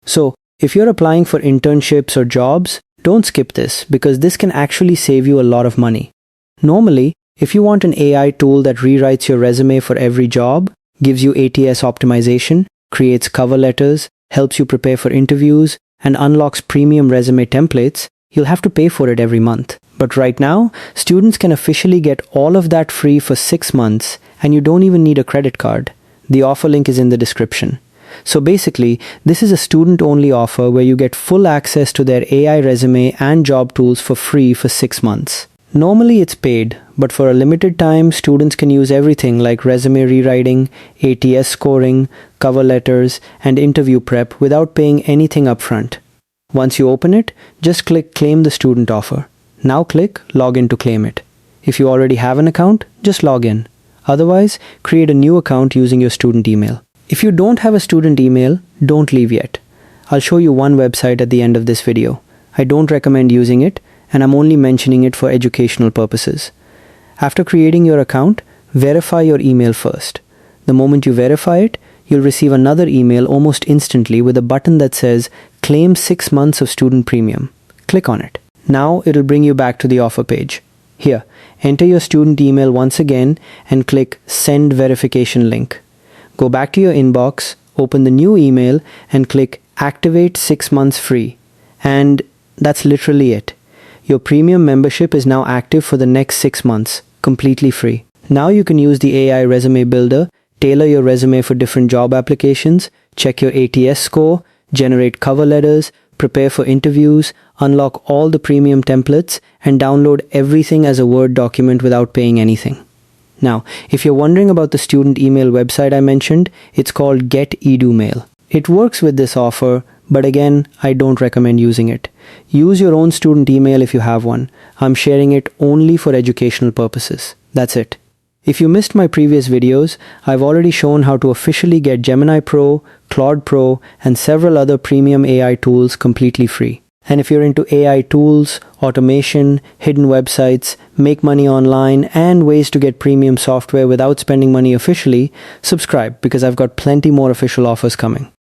So, if you're applying for internships or jobs, don't skip this because this can actually save you a lot of money. Normally, if you want an AI tool that rewrites your resume for every job, gives you ATS optimization, creates cover letters, helps you prepare for interviews, and unlocks premium resume templates, you'll have to pay for it every month. But right now, students can officially get all of that free for 6 months, and you don't even need a credit card. The offer link is in the description. So basically, this is a student-only offer where you get full access to their AI resume and job tools for free for 6 months. Normally it's paid, but for a limited time, students can use everything like resume rewriting, ATS scoring, cover letters, and interview prep without paying anything upfront. Once you open it, just click Claim the Student Offer. Now click Login to claim it. If you already have an account, just log in. Otherwise, create a new account using your student email. If you don't have a student email, don't leave yet. I'll show you one website at the end of this video. I don't recommend using it, and I'm only mentioning it for educational purposes. After creating your account, verify your email first. The moment you verify it, you'll receive another email almost instantly with a button that says Claim 6 months of student premium. Click on it. Now it'll bring you back to the offer page. Here, enter your student email once again and click Send Verification Link. Go back to your inbox, open the new email, and click Activate 6 months free. And that's literally it. Your premium membership is now active for the next 6 months, completely free. Now you can use the AI Resume Builder, tailor your resume for different job applications, check your ATS score, generate cover letters, prepare for interviews, unlock all the premium templates, and download everything as a Word document without paying anything. Now, if you're wondering about the student email website I mentioned, it's called Get Edu Mail. It works with this offer, but again, I don't recommend using it. Use your own student email if you have one. I'm sharing it only for educational purposes. That's it. If you missed my previous videos, I've already shown how to officially get Gemini Pro, Claude Pro, and several other premium AI tools completely free. And if you're into AI tools, automation, hidden websites, make money online, and ways to get premium software without spending money officially, subscribe because I've got plenty more official offers coming.